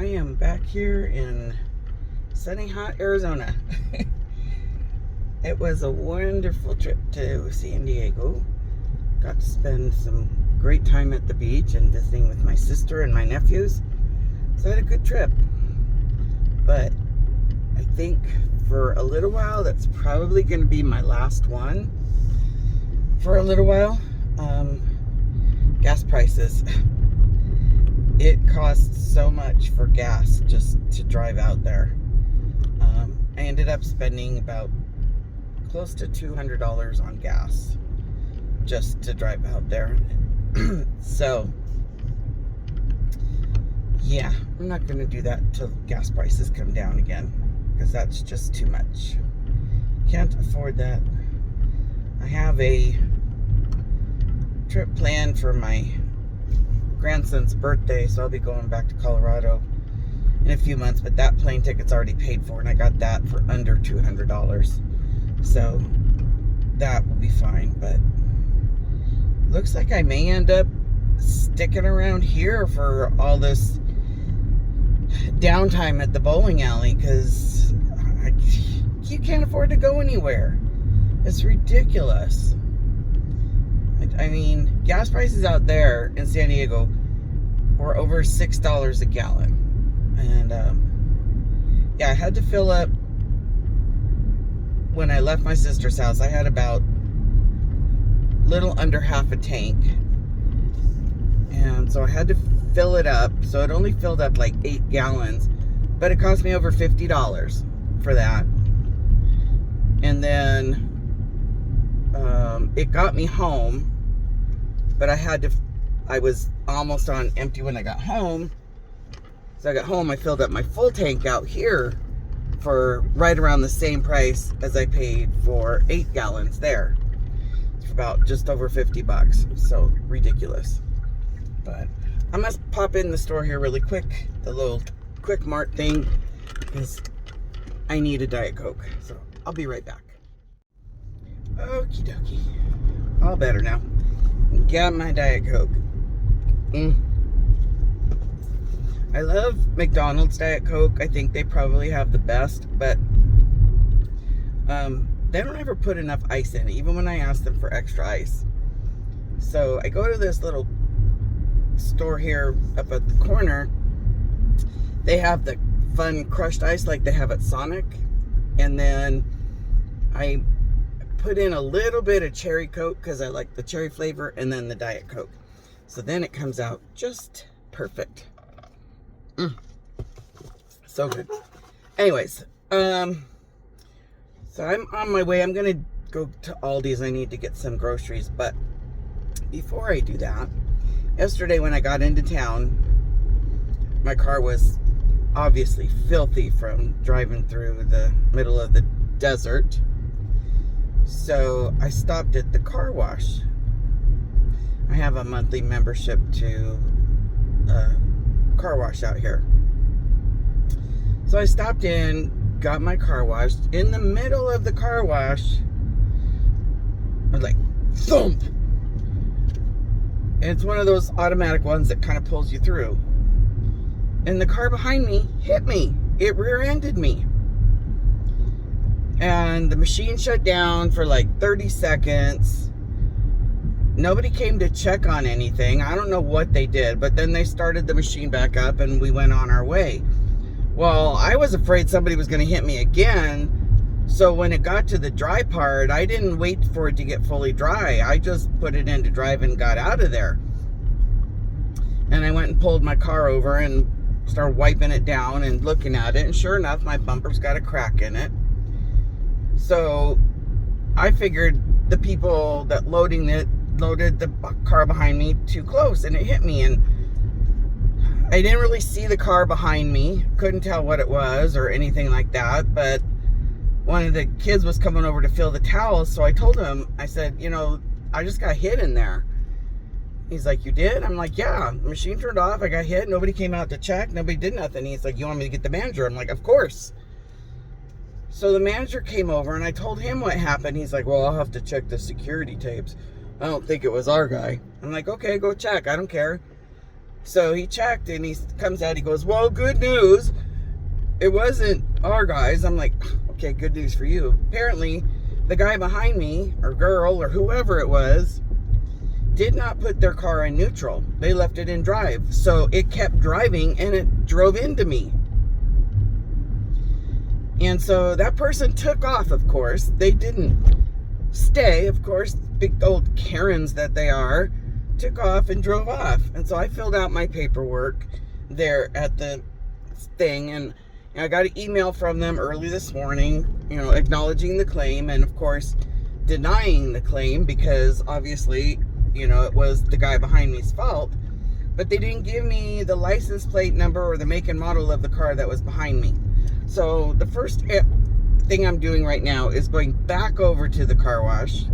I am back here in sunny, hot Arizona. It was a wonderful trip to San Diego. Got to spend some great time at the beach and visiting with my sister and my nephews. So I had a good trip. But I think for a little while, that's probably going to be my last one. For a little while. Gas prices. It costs so much for gas just to drive out there. I ended up spending about close to $200 on gas just to drive out there. So, yeah, I'm not going to do that until gas prices come down again, because that's just too much. Can't afford that. I have a trip planned for my grandson's birthday, so I'll be going back to Colorado in a few months, but that plane ticket's already paid for, and I got that for under $200, so that will be fine. But looks like I may end up sticking around here for all this downtime at the bowling alley, because you can't afford to go anywhere. It's ridiculous. I mean, gas prices out there in San Diego were over $6 a gallon. And, yeah, I had to fill up when I left my sister's house. I had about little under half a tank. And so I had to fill it up. So it only filled up like 8 gallons. But it cost me over $50 for that. And then it got me home. But I was almost on empty when I got home. So I got home, I filled up my full tank out here for right around the same price as I paid for 8 gallons there. It's for about just over $50. So ridiculous. But I must pop in the store here really quick, the little Quick Mart thing, because I need a Diet Coke. So I'll be right back. Okie dokie. All better now. Got my Diet Coke. I love McDonald's Diet Coke. I think they probably have the best, but they don't ever put enough ice in it, even when I ask them for extra ice. So I go to this little store here up at the corner. They have the fun crushed ice like they have at Sonic, and then I put in a little bit of cherry Coke because I like the cherry flavor, and then the Diet Coke. So then it comes out just perfect. So good. Anyways, so I'm on my way. I'm gonna go to Aldi's. I need to get some groceries, but before I do that, yesterday when I got into town, my car was obviously filthy from driving through the middle of the desert. So I stopped at the car wash. I have a monthly membership to a car wash out here. So I stopped in, got my car washed. In the middle of the car wash, I was like, thump! And it's one of those automatic ones that kind of pulls you through. And the car behind me hit me. It rear-ended me. And the machine shut down for like 30 seconds. Nobody came to check on anything. I don't know what they did, but then they started the machine back up and we went on our way. Well, I was afraid somebody was going to hit me again. So when it got to the dry part, I didn't wait for it to get fully dry. I just put it into drive and got out of there. And I went and pulled my car over and started wiping it down and looking at it. And sure enough, my bumper's got a crack in it. So I figured the people that loaded the car behind me too close, and it hit me. And I didn't really see the car behind me, couldn't tell what it was or anything like that, but one of the kids was coming over to fill the towels, so I told him, I said, you know, I just got hit in there. He's like, you did? I'm like, yeah, the machine turned off, I got hit, nobody came out to check, nobody did nothing. He's like, you want me to get the manager? I'm like, of course. So the manager came over and I told him what happened. He's like, well, I'll have to check the security tapes. I don't think it was our guy. I'm like, okay, go check. I don't care. So he checked and he comes out, he goes, well, good news. It wasn't our guys. I'm like, okay, good news for you. Apparently, the guy behind me, or girl, or whoever it was, did not put their car in neutral. They left it in drive. So it kept driving and it drove into me. And so that person took off, of course. They didn't stay, of course, big old Karens that they are, took off and drove off. And so I filled out my paperwork there at the thing, and I got an email from them early this morning, acknowledging the claim and, of course, denying the claim because obviously, it was the guy behind me's fault. But they didn't give me the license plate number or the make and model of the car that was behind me. So the first thing I'm doing right now is going back over to the car wash,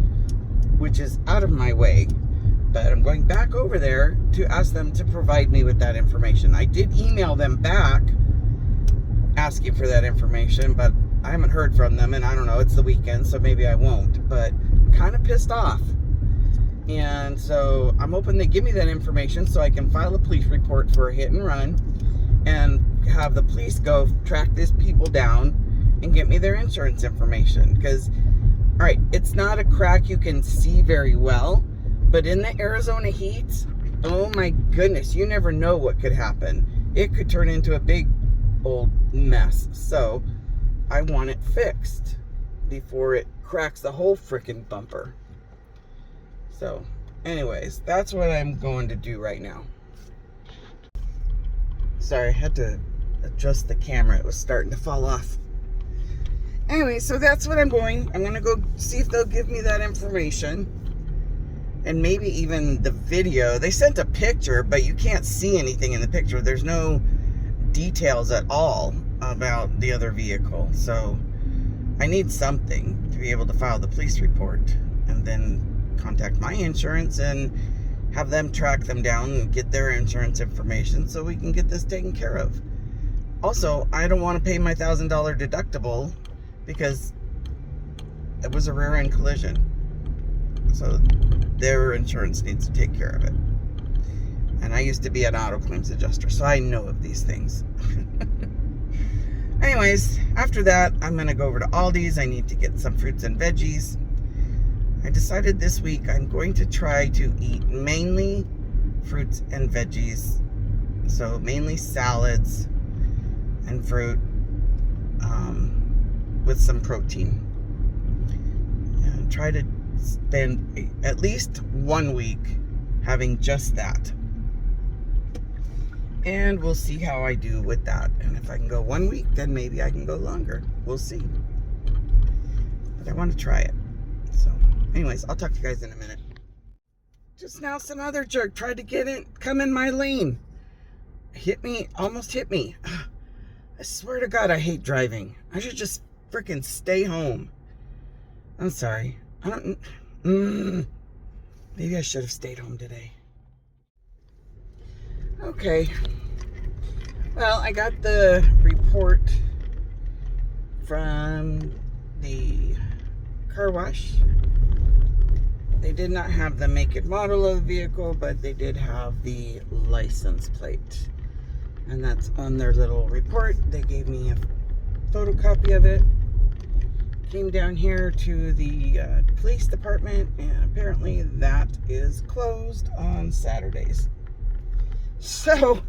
which is out of my way. But I'm going back over there to ask them to provide me with that information. I did email them back asking for that information, but I haven't heard from them, and I don't know, it's the weekend, so maybe I won't, but kind of pissed off. And so I'm hoping they give me that information so I can file a police report for a hit and run and have the police go track these people down and get me their insurance information. Because, all right, it's not a crack you can see very well, but in the Arizona heat, oh my goodness, you never know what could happen. It could turn into a big old mess. So I want it fixed before it cracks the whole freaking bumper. So anyways, that's what I'm going to do right now. Sorry, I had to adjust the camera. It was starting to fall off. Anyway, so that's what I'm going to go see if they'll give me that information. And maybe even the video. They sent a picture, but you can't see anything in the picture. There's no details at all about the other vehicle. So I need something to be able to file the police report and then contact my insurance and have them track them down and get their insurance information so we can get this taken care of. Also, I don't want to pay my $1,000 deductible because it was a rear end collision. So their insurance needs to take care of it. And I used to be an auto claims adjuster, so I know of these things. Anyways, after that, I'm going to go over to Aldi's. I need to get some fruits and veggies. I decided this week I'm going to try to eat mainly fruits and veggies. So mainly salads and fruit with some protein. And try to spend at least 1 week having just that. And we'll see how I do with that. And if I can go 1 week, then maybe I can go longer. We'll see. But I want to try it. So anyways, I'll talk to you guys in a minute. Just now some other jerk tried to come in my lane. Hit me, almost hit me. I swear to God, I hate driving. I should just freaking stay home. I'm sorry. Maybe I should have stayed home today. Okay. Well, I got the report from the car wash. They did not have the make and model of the vehicle, but they did have the license plate. And that's on their little report. They gave me a photocopy of it. Came down here to the police department, and apparently that is closed on Saturdays. So,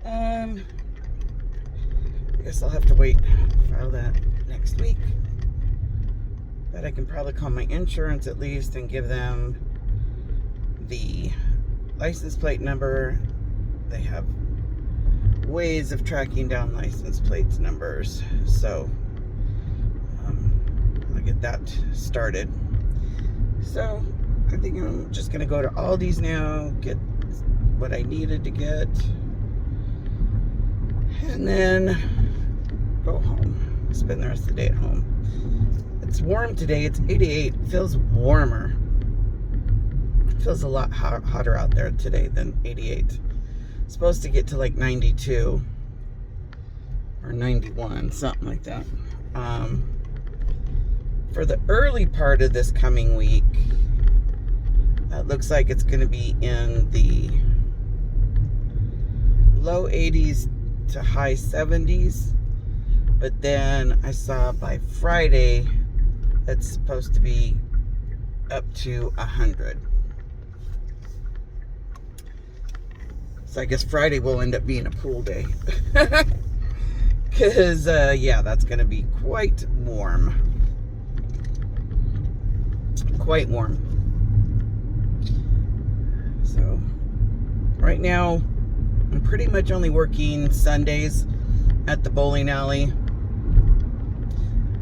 I guess I'll have to wait, file that next week. But I can probably call my insurance at least and give them the license plate number. They have ways of tracking down license plates numbers. So, I'll get that started. So, I think I'm just going to go to Aldi's now, get what I needed to get, and then go home, spend the rest of the day at home. It's warm today. It's 88. It feels warmer. It feels a lot hotter out there today than 88. It's supposed to get to like 92 or 91, something like that. For the early part of this coming week, it looks like it's going to be in the low 80s to high 70s. But then I saw by Friday it's supposed to be up to 100. So I guess Friday will end up being a pool day. Because, yeah, that's going to be quite warm. Quite warm. So, right now, I'm pretty much only working Sundays at the bowling alley.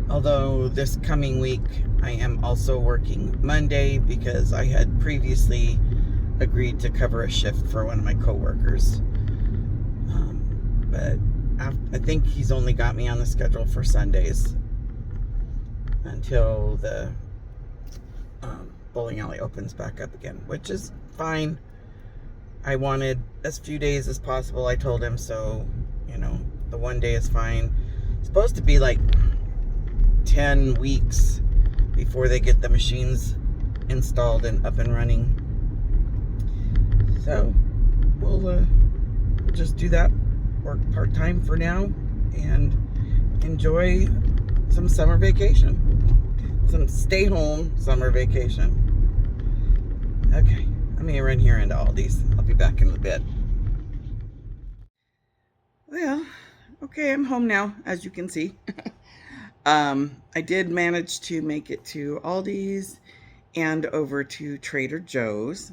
Although this coming week, I am also working Monday because I had previously agreed to cover a shift for one of my coworkers. But I think he's only got me on the schedule for Sundays until the bowling alley opens back up again, which is fine. I wanted as few days as possible. I told him, so, you know, the one day is fine. It's supposed to be like 10 weeks before they get the machines installed and up and running. So we'll just do that, work part-time for now, and enjoy some summer vacation, some stay-home summer vacation. Okay, I'm gonna run here into Aldi's. I'll be back in a bit. Well, okay, I'm home now, as you can see. I did manage to make it to Aldi's and over to Trader Joe's.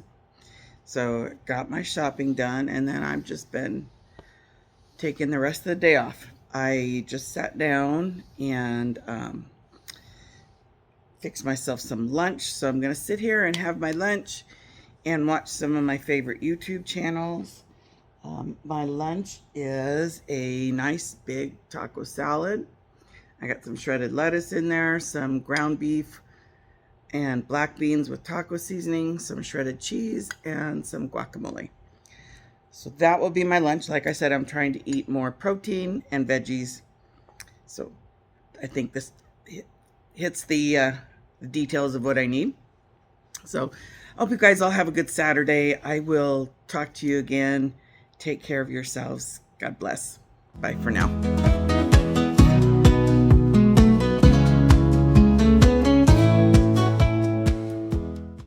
So got my shopping done, and then I've just been taking the rest of the day off. I just sat down and fixed myself some lunch. So I'm going to sit here and have my lunch and watch some of my favorite YouTube channels. My lunch is a nice big taco salad. I got some shredded lettuce in there, some ground beef and black beans with taco seasoning, some shredded cheese, and some guacamole. So that will be my lunch. Like I said, I'm trying to eat more protein and veggies. So I think this hits the details of what I need. So I hope you guys all have a good Saturday. I will talk to you again. Take care of yourselves. God bless. Bye for now.